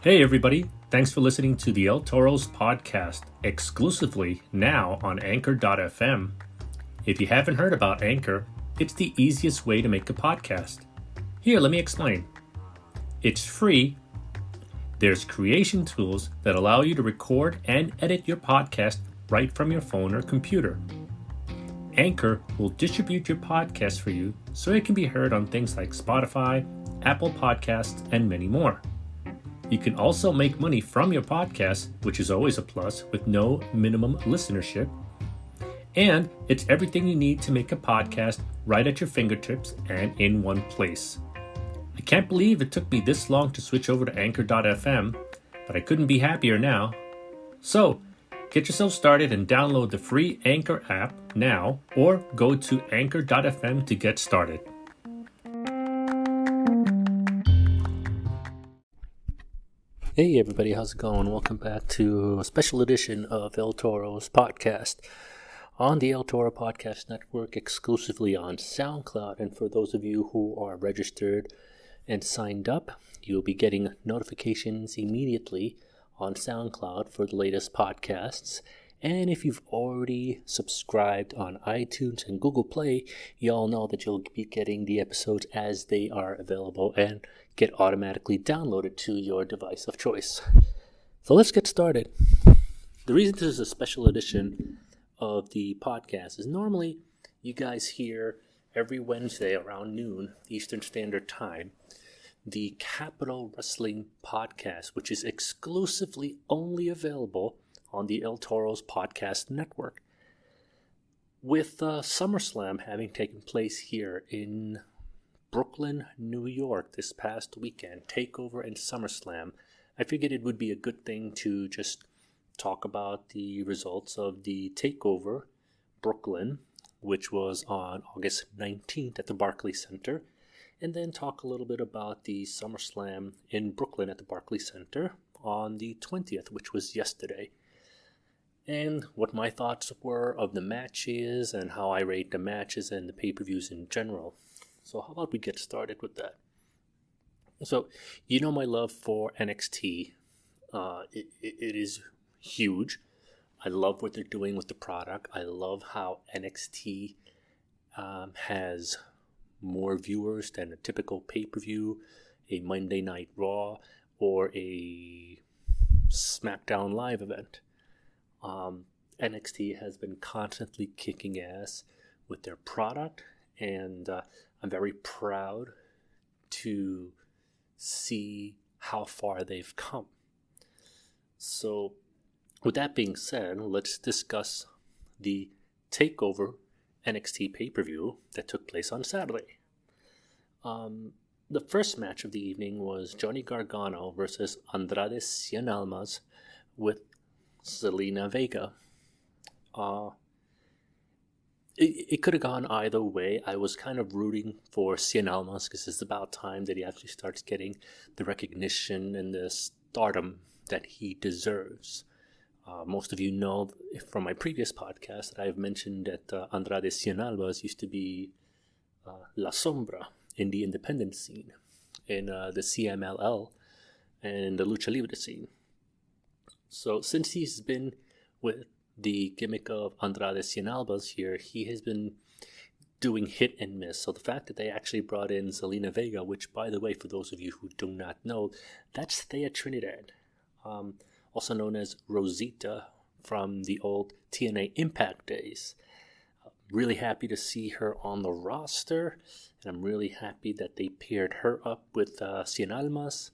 Hey everybody, thanks for listening to the El Toro's podcast, exclusively now on Anchor.fm. If you haven't heard about Anchor, it's the easiest way to make a podcast. Here, let me explain. It's free. There's creation tools that allow you to record and edit your podcast right from your phone or computer. Anchor will distribute your podcast for you so it can be heard on things like Spotify, Apple Podcasts, and many more. You can also make money from your podcast, which is always a plus, with no minimum listenership. And it's everything you need to make a podcast right at your fingertips and in one place. I can't believe it took me this long to switch over to Anchor.fm, but I couldn't be happier now. So, get yourself started and download the free Anchor app now, or go to Anchor.fm to get started. Hey everybody, how's it going? Welcome back to a special edition of El Toro's podcast on the El Toro Podcast Network, exclusively on SoundCloud. And for those of you who are registered and signed up, you'll be getting notifications immediately on SoundCloud for the latest podcasts. And if you've already subscribed on iTunes and Google Play, you all know that you'll be getting the episodes as they are available and get automatically downloaded to your device of choice. So let's get started. The reason this is a special edition of the podcast is normally you guys hear every Wednesday around noon Eastern Standard Time the Capital Wrestling Podcast, which is exclusively only available on the El Toro's Podcast Network. With SummerSlam having taken place here in Brooklyn, New York this past weekend, TakeOver and SummerSlam, I figured it would be a good thing to just talk about the results of the TakeOver Brooklyn, which was on August 19th at the Barclays Center, and then talk a little bit about the SummerSlam in Brooklyn at the Barclays Center on the 20th, which was yesterday, and what my thoughts were of the matches and how I rate the matches and the pay-per-views in general. So how about we get started with that? So, you know my love for NXT. It is huge. I love what they're doing with the product. I love how NXT has more viewers than a typical pay-per-view, a Monday Night Raw, or a Smackdown live event. NXT has been constantly kicking ass with their product, and I'm very proud to see how far they've come. So, with that being said, let's discuss the TakeOver NXT pay-per-view that took place on Saturday. The first match of the evening was Johnny Gargano versus Andrade Cianamas with Selena Vega. It could have gone either way. I was kind of rooting for Cianamas because it's about time that he actually starts getting the recognition and the stardom that he deserves. Most of you know from my previous podcast that I've mentioned that Andrade Cianamas used to be La Sombra in the independent scene, in the CMLL and the Lucha Libre scene. So since he's been with the gimmick of Andrade Cianamas here, he has been doing hit and miss. So the fact that they actually brought in Selena Vega, which, by the way, for those of you who do not know, that's Thea Trinidad, also known as Rosita from the old TNA Impact days. Really happy to see her on the roster, and I'm really happy that they paired her up with Cianamas.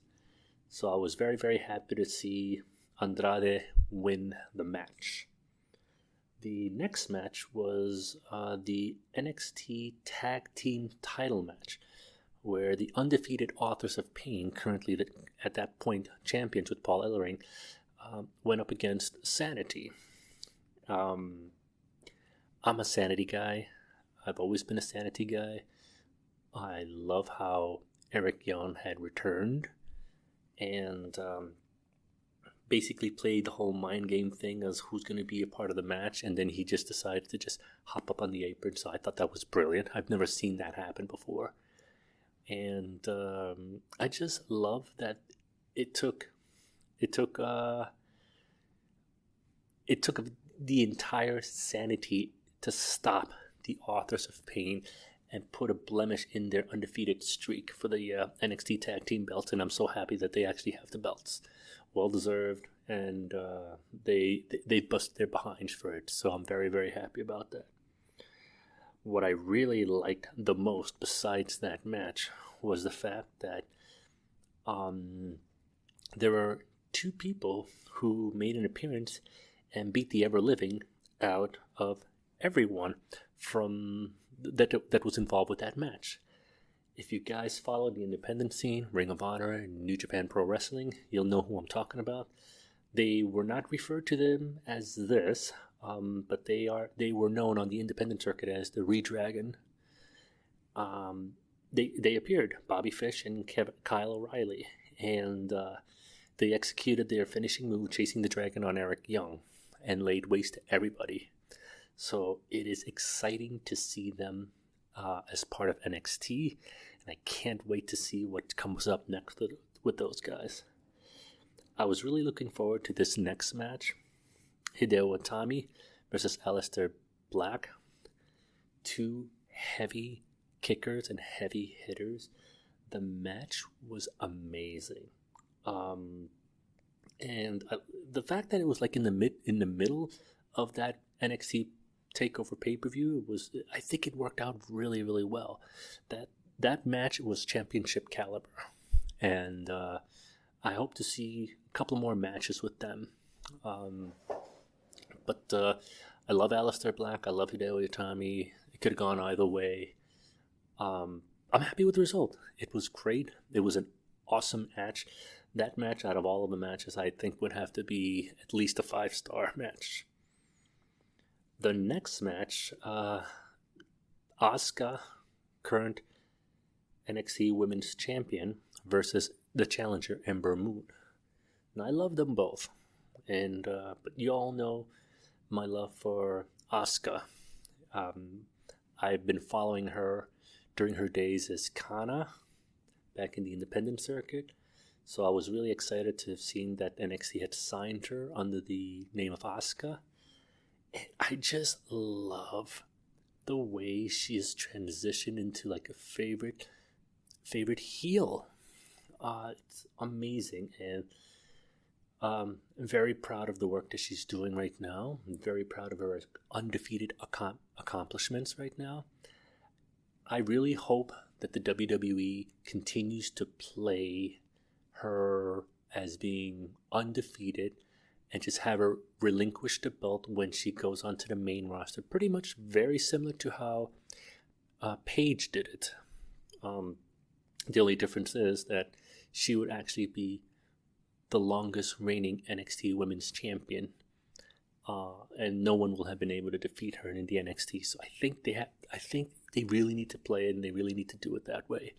So I was very, very happy to see Andrade win the match. The next match was the NXT Tag Team title match, where the undefeated Authors of Pain, currently at that point champions with Paul Ellering, went up against Sanity. I'm a Sanity guy. I've always been a Sanity guy. I love how Eric Young had returned and basically played the whole mind game thing as who's going to be a part of the match, and then he just decided to just hop up on the apron. So I thought that was brilliant. I've never seen that happen before. And I just love that it took It took the entire sanity to stop the Authors of Pain and put a blemish in their undefeated streak for the NXT Tag Team belts, and I'm so happy that they actually have the belts. Well deserved, and they busted their behinds for it, so I'm very, very happy about that. What I really liked the most besides that match was the fact that there were two people who made an appearance and beat the ever-living out of everyone from that was involved with that match. If you guys follow the independent scene, Ring of Honor, and New Japan Pro Wrestling, you'll know who I'm talking about. They were not referred to them as this, but they were known on the independent circuit as the Redragon. They appeared, Bobby Fish and Kyle O'Reilly, and they executed their finishing move, chasing the dragon on Eric Young, and laid waste to everybody. So it is exciting to see them as part of NXT, and I can't wait to see what comes up next with those guys. I was really looking forward to this next match, Hideo Itami versus Aleister Black. Two heavy kickers and heavy hitters. The match was amazing. And the fact that it was like in the middle of that NXT TakeOver pay-per-view I think it worked out really, really well. That match was championship caliber, and I hope to see a couple more matches with them. But I love Aleister Black. I love Hideo Itami. It could have gone either way. I'm happy with the result. It was great. It was an awesome match. That match, out of all of the matches, I think would have to be at least a 5-star match. The next match, Asuka, current NXT Women's Champion, versus the challenger Ember Moon. And I love them both, and but you all know my love for Asuka. I've been following her during her days as Kana back in the independent circuit. So I was really excited to have seen that NXT had signed her under the name of Asuka. And I just love the way she has transitioned into like a favorite heel. It's amazing, and I'm very proud of the work that she's doing right now. I'm very proud of her undefeated accomplishments right now. I really hope that the WWE continues to play her as being undefeated and just have her relinquish the belt when she goes onto the main roster. Pretty much very similar to how Paige did it. The only difference is that she would actually be the longest reigning NXT Women's Champion, and no one will have been able to defeat her in the NXT. So I think they really need to play it, and they really need to do it that way.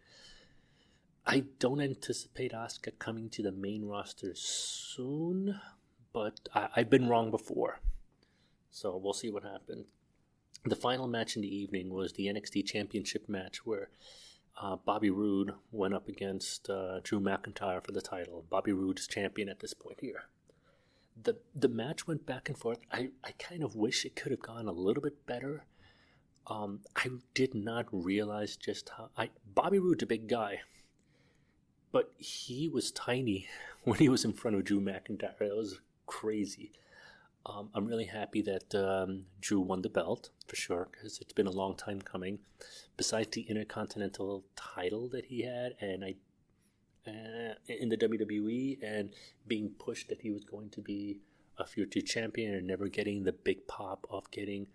I don't anticipate Asuka coming to the main roster soon, but I've been wrong before. So we'll see what happens. The final match in the evening was the NXT Championship match, where Bobby Roode went up against Drew McIntyre for the title. Bobby Roode is champion at this point here. The match went back and forth. I kind of wish it could have gone a little bit better. I did not realize just how... Bobby Roode's a big guy, but he was tiny when he was in front of Drew McIntyre. It was crazy. I'm really happy that Drew won the belt, for sure, because it's been a long time coming. Besides the Intercontinental title that he had, and in the WWE, and being pushed that he was going to be a future champion and never getting the big pop of getting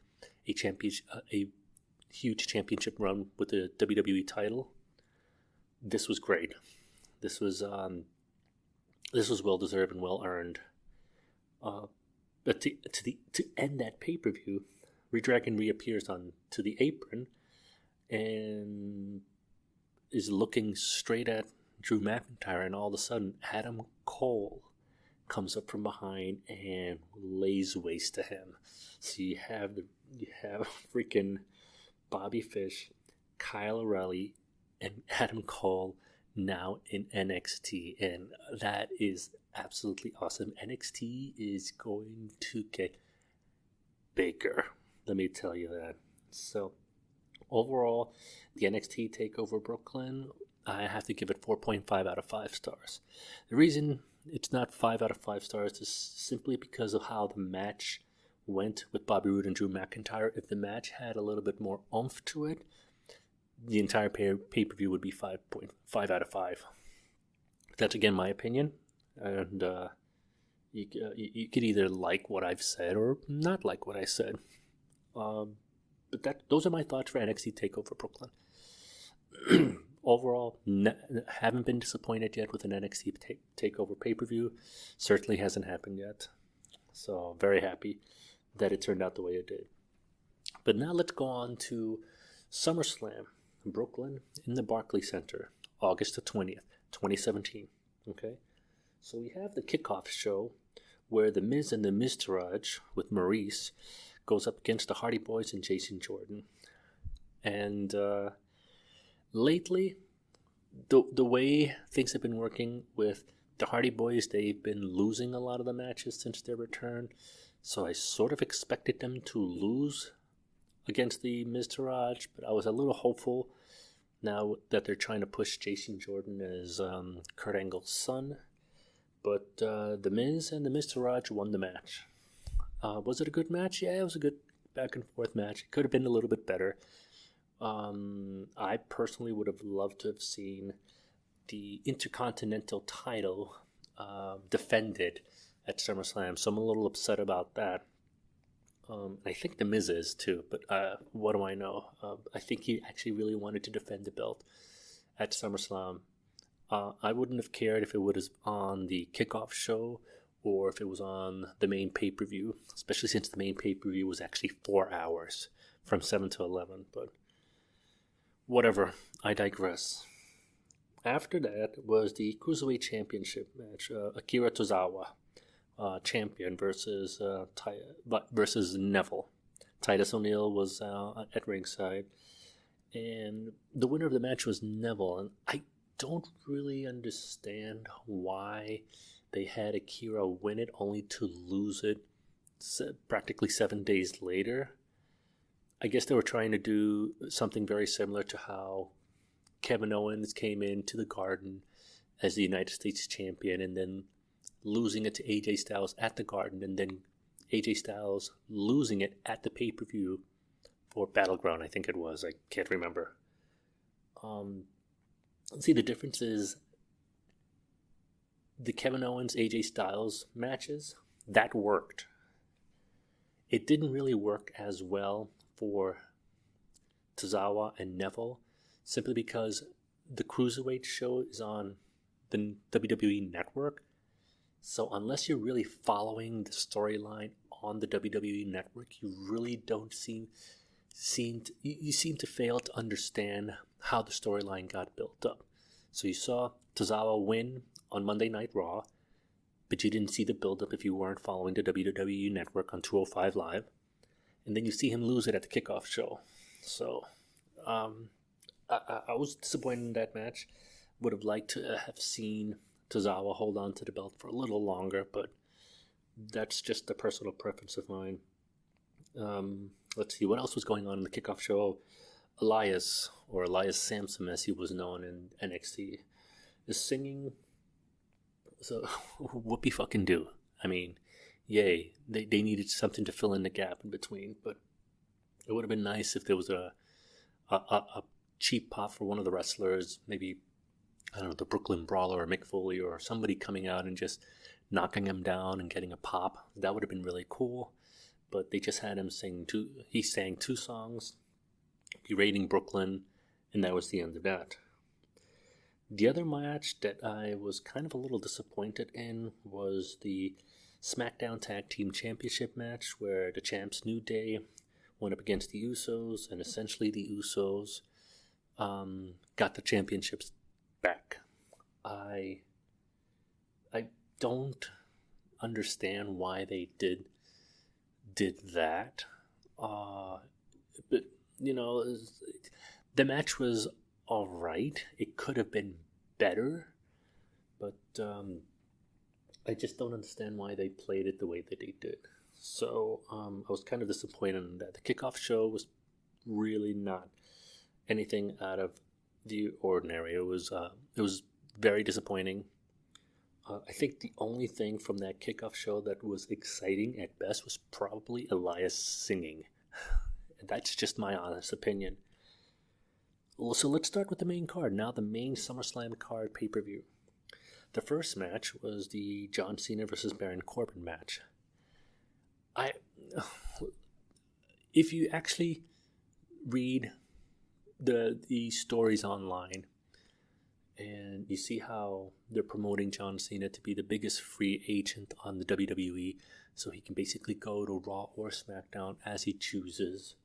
a huge championship run with the WWE title. This was great. This was well deserved and well earned. But to end that pay-per-view, Redragon reappears onto the apron and is looking straight at Drew McIntyre, and all of a sudden Adam Cole comes up from behind and lays waste to him. So you have freaking Bobby Fish, Kyle O'Reilly, and Adam Cole now in NXT, and that is absolutely awesome. NXT is going to get bigger, let me tell you that. So overall, the NXT TakeOver Brooklyn, I have to give it 4.5 out of 5 stars. The reason it's not 5 out of 5 stars is simply because of how the match went with Bobby Roode and Drew McIntyre. If the match had a little bit more oomph to it, the entire pay-per-view would be 5.5 out of 5. That's, again, my opinion. And you could either like what I've said or not like what I said. But those are my thoughts for NXT TakeOver Brooklyn. Overall, haven't been disappointed yet with an NXT TakeOver pay-per-view. Certainly hasn't happened yet. So very happy that it turned out the way it did. But now let's go on to SummerSlam in Brooklyn in the Barclays Center, August the 20th, 2017. Okay? So we have the kickoff show where The Miz and the Miztourage with Maurice goes up against the Hardy Boys and Jason Jordan. And lately, the way things have been working with the Hardy Boys, they've been losing a lot of the matches since their return. So I sort of expected them to lose against the Miztourage, but I was a little hopeful now that they're trying to push Jason Jordan as Kurt Angle's son. But The Miz and the Miztourage won the match. Was it a good match? Yeah, it was a good back and forth match. It could have been a little bit better. I personally would have loved to have seen the Intercontinental title defended at SummerSlam, so I'm a little upset about that. I think The Miz is too, but what do I know? I think he actually really wanted to defend the belt at SummerSlam. I wouldn't have cared if it was on the kickoff show or if it was on the main pay-per-view, especially since the main pay-per-view was actually 4 hours from 7 to 11, but whatever, I digress. After that was the Cruiserweight Championship match, Akira Tozawa, champion versus Neville. Titus O'Neil was at ringside, and the winner of the match was Neville, and I don't really understand why they had Akira win it only to lose it practically 7 days later. I guess they were trying to do something very similar to how Kevin Owens came into the Garden as the United States champion and then losing it to AJ Styles at the Garden, and then AJ Styles losing it at the pay-per-view for Battleground, I think it was. I can't remember. See, the difference is the Kevin Owens, AJ Styles matches, that worked. It didn't really work as well for Tozawa and Neville, simply because the Cruiserweight show is on the WWE Network. So unless you're really following the storyline on the WWE Network, you really don't seem to fail to understand how the storyline got built up. So you saw Tozawa win on Monday Night Raw, but you didn't see the build-up if you weren't following the WWE Network on 205 Live. And then you see him lose it at the kickoff show. So I was disappointed in that match. Would have liked to have seen Tozawa hold on to the belt for a little longer, but that's just a personal preference of mine. Let's see, what else was going on in the kickoff show? Elias Samson, as he was known in NXT, is singing. So, whoopee fucking do. I mean, yay. They needed something to fill in the gap in between, but it would have been nice if there was a cheap pop for one of the wrestlers, maybe, I don't know, the Brooklyn Brawler or Mick Foley or somebody coming out and just knocking him down and getting a pop. That would have been really cool. But they just had him he sang 2 songs, berating Brooklyn, and that was the end of that. The other match that I was kind of a little disappointed in was the Smackdown Tag Team Championship match, where the champs New Day went up against the Usos, and essentially the Usos got the championships back. I don't understand why they did that. But, you know, the match was alright. It could have been better, but I just don't understand why they played it the way that they did. So I was kind of disappointed in that. The kickoff show was really not anything out of the ordinary. It was very disappointing. I think the only thing from that kickoff show that was exciting at best was probably Elias singing. That's just my honest opinion. Well, so let's start with the main card. Now the main SummerSlam card pay-per-view. The first match was the John Cena versus Baron Corbin match. If you actually read the stories online and you see how they're promoting John Cena to be the biggest free agent on the WWE, so he can basically go to Raw or Smackdown as he chooses,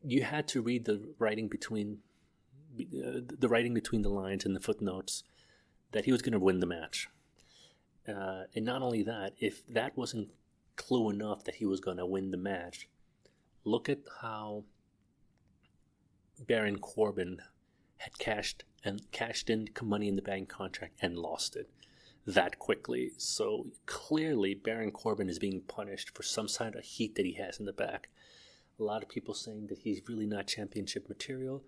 you had to read the writing between the lines and the footnotes that he was going to win the match. And not only that, if that wasn't clue enough that he was going to win the match, look at how Baron Corbin had cashed in Money in the Bank contract and lost it that quickly. So clearly Baron Corbin is being punished for some sort of heat that he has in the back. A lot of people saying that he's really not championship material.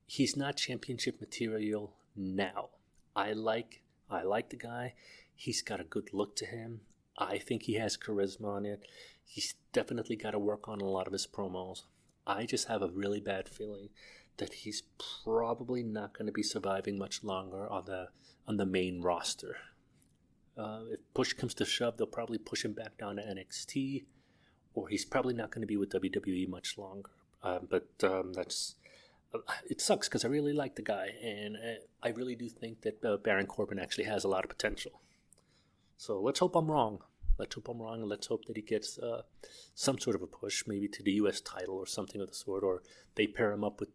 He's not championship material now. I like the guy. He's got a good look to him. I think he has charisma on it. He's definitely got to work on a lot of his promos. I just have a really bad feeling that he's probably not going to be surviving much longer on the main roster. If push comes to shove, they'll probably push him back down to NXT, or he's probably not going to be with WWE much longer. But it sucks because I really like the guy, and I really do think that Baron Corbin actually has a lot of potential. So let's hope I'm wrong. Let's hope that he gets some sort of a push, maybe to the U.S. title or something of the sort, or they pair him up with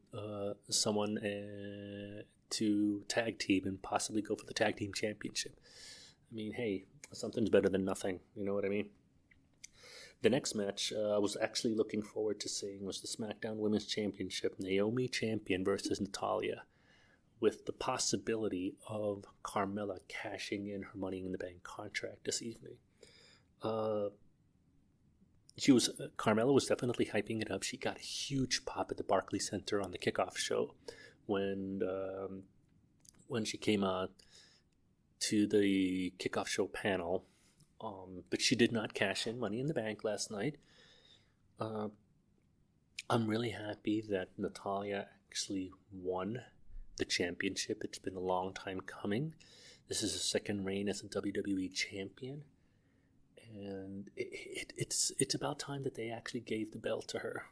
someone to tag team and possibly go for the tag team championship. I mean, hey, something's better than nothing. You know what I mean? The next match I was actually looking forward to seeing was the SmackDown Women's Championship, Naomi Champion versus Natalya, with the possibility of Carmella cashing in her Money in the Bank contract this evening. Carmella was definitely hyping it up. She got a huge pop at the Barclays Center on the kickoff show when she came out to the kickoff show panel. But she did not cash in Money in the Bank last night. I'm really happy that Natalya actually won the championship. It's been a long time coming. This is her second reign as a WWE champion. And it's about time that they actually gave the belt to her.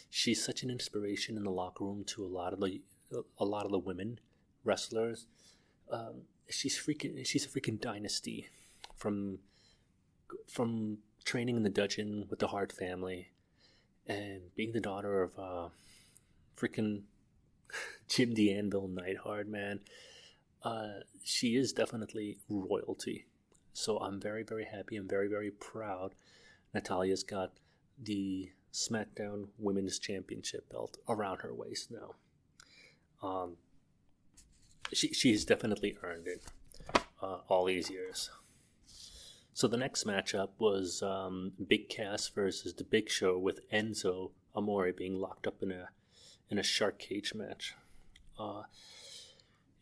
She's such an inspiration in the locker room to a lot of the women wrestlers. She's a freaking dynasty from training in the dungeon with the Hart family and being the daughter of freaking Jim the Anvil Neidhart, man. She is definitely royalty. So I'm very, very happy and very, very proud Natalya's got the SmackDown Women's Championship belt around her waist now. She's definitely earned it all these years. So the next matchup was Big Cass versus The Big Show, with Enzo Amore being locked up in a shark cage match.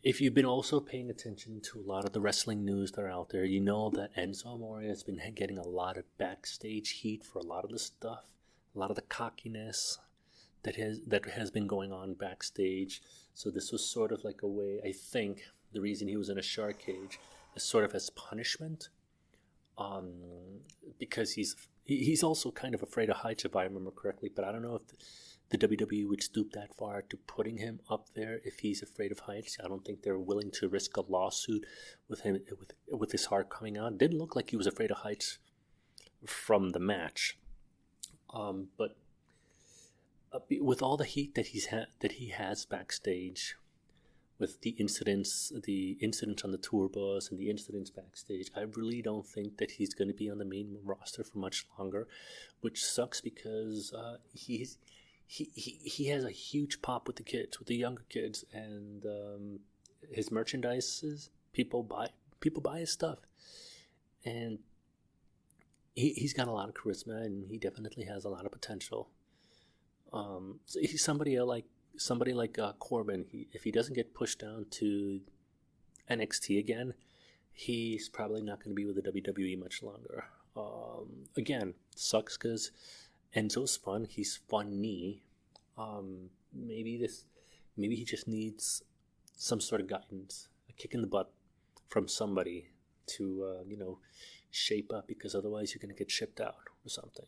If you've been also paying attention to a lot of the wrestling news that are out there, you know that Enzo Amore has been getting a lot of backstage heat for a lot of the stuff, a lot of the cockiness that has been going on backstage. So this was sort of like a way, I think, the reason he was in a shark cage is sort of as punishment, because he's also kind of afraid of heights, if I remember correctly. But I don't know if the WWE would stoop that far to putting him up there if he's afraid of heights. I don't think they're willing to risk a lawsuit with him with his heart coming out. It didn't look like he was afraid of heights from the match, but with all the heat that he has backstage, with the incidents on the tour bus and the incidents backstage, I really don't think that he's going to be on the main roster for much longer, which sucks because he has a huge pop with the kids, with the younger kids, and his merchandises, people buy his stuff, and he's got a lot of charisma, and he definitely has a lot of potential. So he's somebody like Corbin. If he doesn't get pushed down to NXT again, he's probably not going to be with the WWE much longer. Again, sucks because Enzo's fun. He's funny. Maybe he just needs some sort of guidance, a kick in the butt from somebody to shape up, because otherwise you're going to get shipped out or something.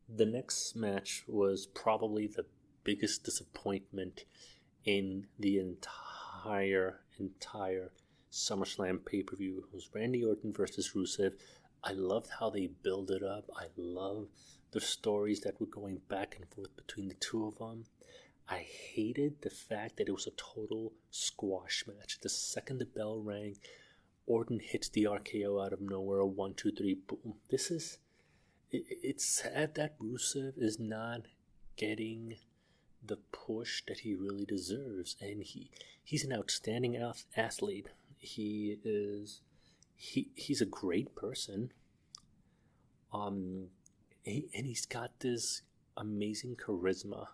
The next match was probably the biggest disappointment in the entire SummerSlam pay-per-view. It was Randy Orton versus Rusev. I loved how they built it up. I love the stories that were going back and forth between the two of them. I hated the fact that it was a total squash match. The second the bell rang, Orton hits the RKO out of nowhere. 1, 2, 3, boom. It's sad that Rusev is not getting the push that he really deserves, and he's an outstanding athlete. He's a great person. And he's got this amazing charisma.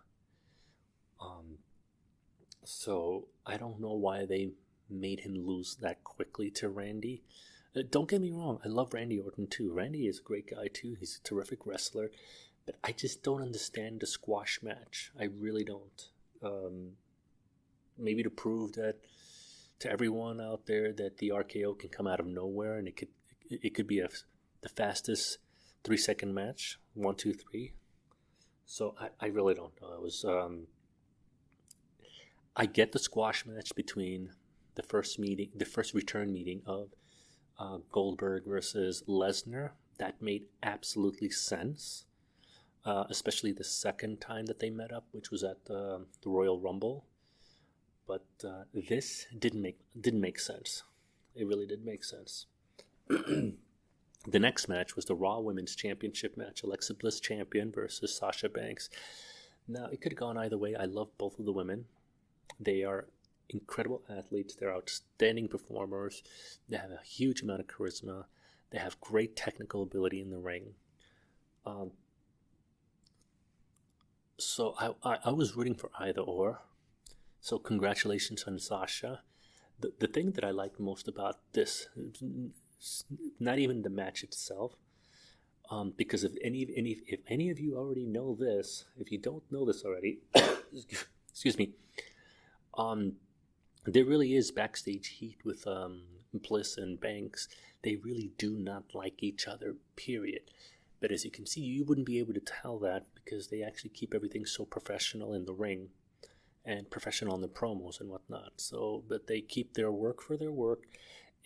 So I don't know why they made him lose that quickly to Randy. Don't get me wrong, I love Randy Orton too. Randy is a great guy too. He's a terrific wrestler. But I just don't understand the squash match. I really don't. Maybe to prove that to everyone out there that the RKO can come out of nowhere, and it could be the fastest 3-second match. 1, 2, 3. So I really don't know. It was I get the squash match between the first return meeting of Goldberg versus Lesnar. That made absolutely sense. Especially the second time that they met up, which was at the Royal Rumble. But this didn't make sense. It really didn't make sense. The next match was the Raw Women's Championship match. Alexa Bliss champion versus Sasha Banks. Now, it could have gone either way. I love both of the women. They are incredible athletes. They're outstanding performers. They have a huge amount of charisma. They have great technical ability in the ring. So I was rooting for either or. So congratulations on Sasha. The thing that I liked most about this, not even the match itself, because if any of you already know this, if you don't know this already, excuse me, there really is backstage heat with Bliss and Banks. They really do not like each other, period. But as you can see, you wouldn't be able to tell that because they actually keep everything so professional in the ring and professional in the promos and whatnot. So, but they keep their work for their work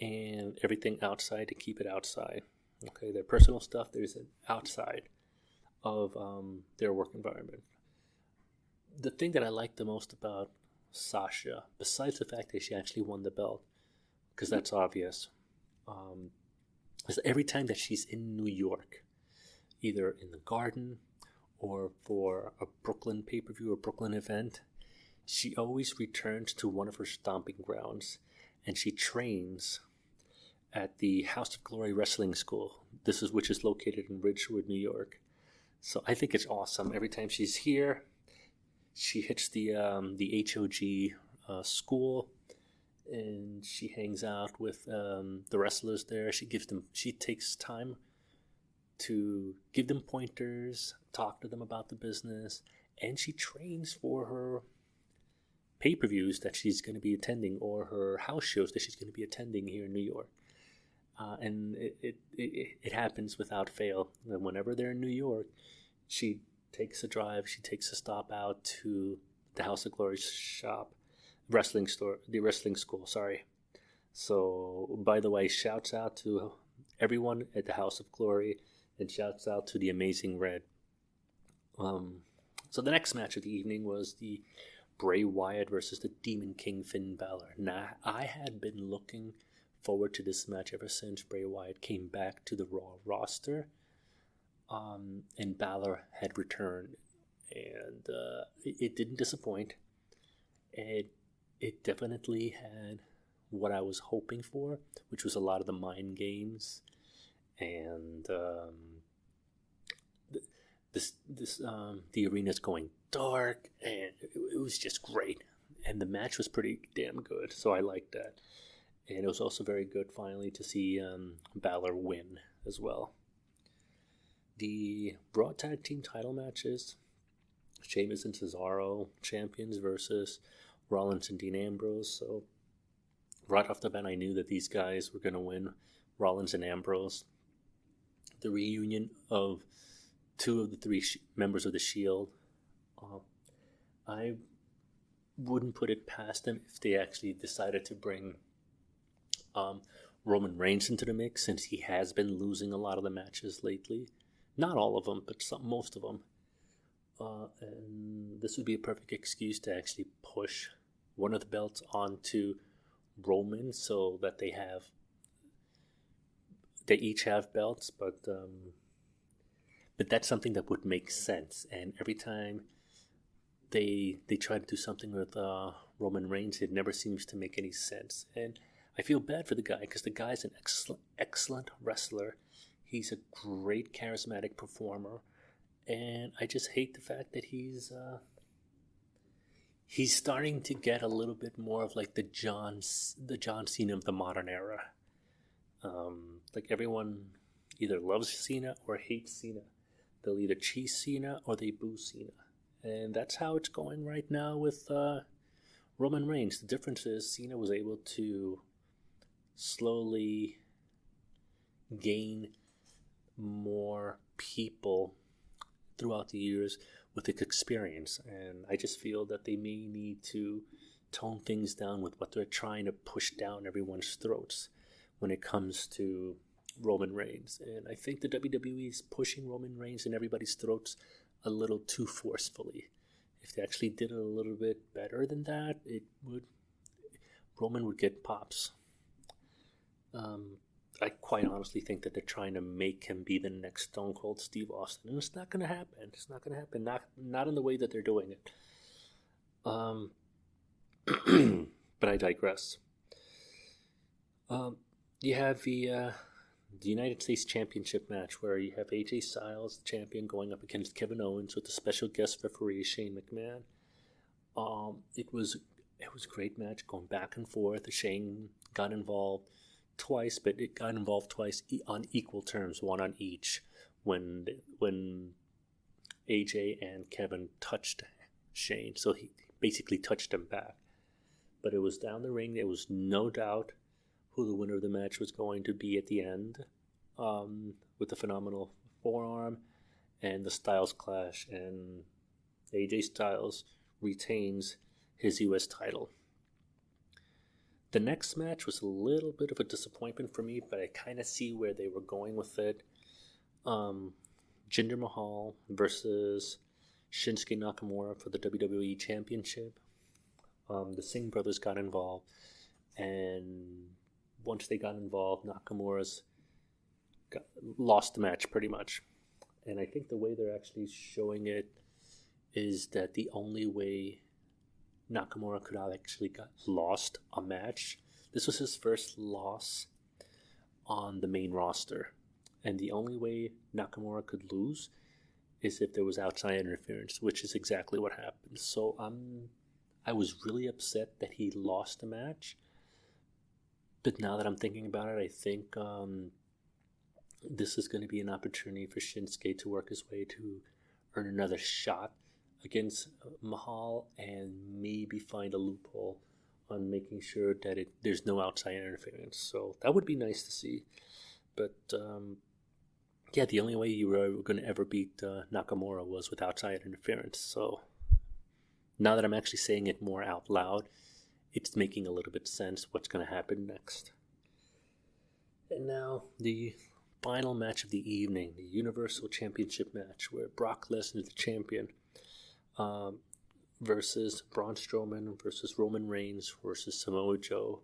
and everything outside to keep it outside. Okay, their personal stuff, there's an outside of their work environment. The thing that I like the most about Sasha, besides the fact that she actually won the belt, because that's obvious, is every time that she's in New York, either in the Garden or for a Brooklyn pay-per-view or Brooklyn event, she always returns to one of her stomping grounds, and she trains at the House of Glory Wrestling School. Which is located in Ridgewood, New York. So I think it's awesome. Every time she's here, she hits the HOG school, and she hangs out with the wrestlers there. She takes time to give them pointers, talk to them about the business, and she trains for her pay-per-views that she's going to be attending or her house shows that she's going to be attending here in New York. And it happens without fail. And whenever they're in New York, she takes a drive, she takes a stop out to the House of Glory the wrestling school, sorry. So, by the way, shouts out to everyone at the House of Glory, and shouts out to the Amazing Red. So the next match of the evening was the Bray Wyatt versus the Demon King Finn Balor. Now, I had been looking forward to this match ever since Bray Wyatt came back to the Raw roster, and Balor had returned. and it didn't disappoint. It definitely had what I was hoping for, which was a lot of the mind games, and the arena's going dark, and it was just great. And the match was pretty damn good, so I liked that. And it was also very good, finally, to see Balor win as well. The Raw Tag Team title matches, Sheamus and Cesaro champions versus Rollins and Dean Ambrose. So right off the bat, I knew that these guys were going to win, Rollins and Ambrose. The reunion of two of the three members of the Shield. I wouldn't put it past them if they actually decided to bring Roman Reigns into the mix, since he has been losing a lot of the matches lately. Not all of them, but most of them. And this would be a perfect excuse to actually push one of the belts onto Roman, so that they each have belts, but that's something that would make sense. And every time they try to do something with Roman Reigns, it never seems to make any sense. And I feel bad for the guy, because the guy's an excellent wrestler. He's a great charismatic performer, and I just hate the fact that he's starting to get a little bit more of like the John Cena of the modern era. Like, everyone either loves Cena or hates Cena. They'll either cheese Cena or they boo Cena. And that's how it's going right now with Roman Reigns. The difference is Cena was able to slowly gain more people throughout the years with his experience. And I just feel that they may need to tone things down with what they're trying to push down everyone's throats when it comes to Roman Reigns. And I think the WWE is pushing Roman Reigns in everybody's throats a little too forcefully. If they actually did it a little bit better than that, Roman would get pops. I quite honestly think that they're trying to make him be the next Stone Cold Steve Austin, and it's not going to happen. It's not going to happen. Not in the way that they're doing it. But I digress. You have the United States Championship match, where you have AJ Styles, the champion, going up against Kevin Owens with the special guest referee Shane McMahon. It was a great match, going back and forth. Shane got involved twice, but it got involved twice on equal terms, one on each, when AJ and Kevin touched Shane. So he basically touched him back. But it was down the ring. There was no doubt who the winner of the match was going to be at the end, with the phenomenal forearm and the Styles Clash. And AJ Styles retains his U.S. title. The next match was a little bit of a disappointment for me, but I kind of see where they were going with it. Jinder Mahal versus Shinsuke Nakamura for the WWE Championship. The Singh brothers got involved, and once they got involved, Nakamura's lost the match pretty much. And I think the way they're actually showing it is that the only way Nakamura could have actually lost a match, this was his first loss on the main roster. And the only way Nakamura could lose is if there was outside interference, which is exactly what happened. So I was really upset that he lost the match. But now that I'm thinking about it, I think this is going to be an opportunity for Shinsuke to work his way to earn another shot against Mahal, and maybe find a loophole on making sure that there's no outside interference. So that would be nice to see. But yeah, the only way you were going to ever beat Nakamura was with outside interference. So now that I'm actually saying it more out loud, it's making a little bit sense what's going to happen next. And now the final match of the evening, the Universal Championship match, where Brock Lesnar, the champion, versus Braun Strowman versus Roman Reigns versus Samoa Joe.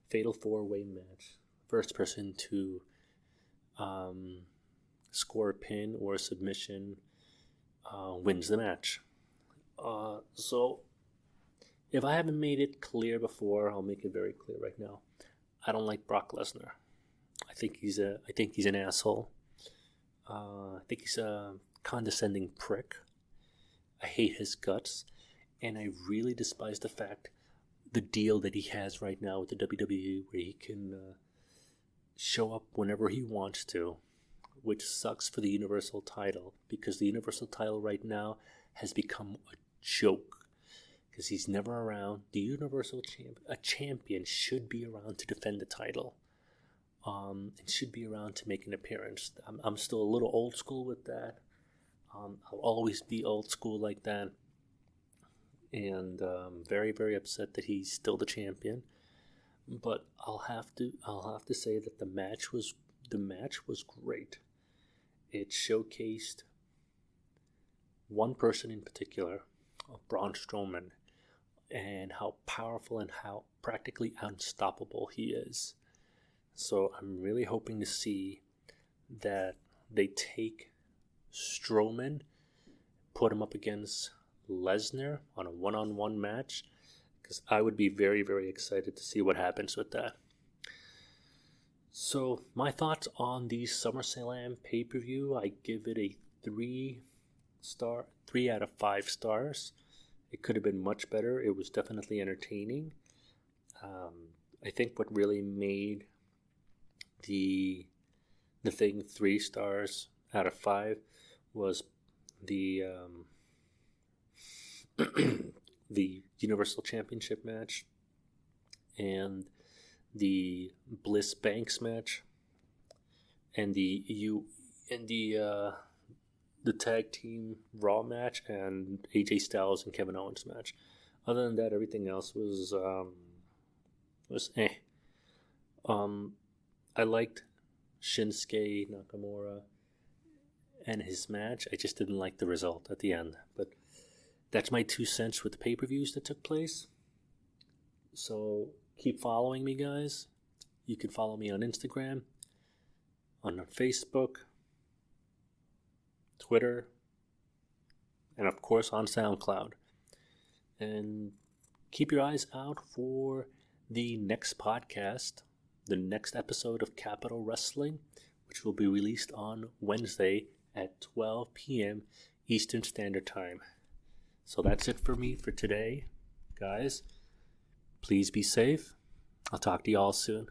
Fatal 4-way match. First person to score a pin or a submission wins the match. So if I haven't made it clear before, I'll make it very clear right now. I don't like Brock Lesnar. I think he's an asshole. I think he's a condescending prick. I hate his guts, and I really despise the deal that he has right now with the WWE, where he can show up whenever he wants to, which sucks for the Universal title, because the Universal title right now has become a joke, because he's never around. The Universal champion should be around to defend the title, and should be around to make an appearance. I'm still a little old school with that. I'll always be old school like that, and very, very upset that he's still the champion. But I'll have to say that the match was great. It showcased one person in particular, Braun Strowman, and how powerful and how practically unstoppable he is. So I'm really hoping to see that they take Strowman, put him up against Lesnar on a one-on-one match, because I would be very, very excited to see what happens with that. So my thoughts on the SummerSlam pay-per-view, I give it a 3 out of 5 stars. It could have been much better. It was definitely entertaining. I think what really made the thing 3 stars out of 5 was the the Universal Championship match and the Bliss Banks match and the tag team Raw match and AJ Styles and Kevin Owens match. Other than that, everything else was eh. I liked Shinsuke Nakamura and his match. I just didn't like the result at the end. But that's my 2 cents with the pay-per-views that took place. So keep following me, guys. You can follow me on Instagram, on Facebook, Twitter, and of course on SoundCloud. And keep your eyes out for the next podcast, the next episode of Capital Wrestling, which will be released on Wednesday at 12 p.m. Eastern Standard Time. So that's it for me for today, guys. Please be safe. I'll talk to you all soon.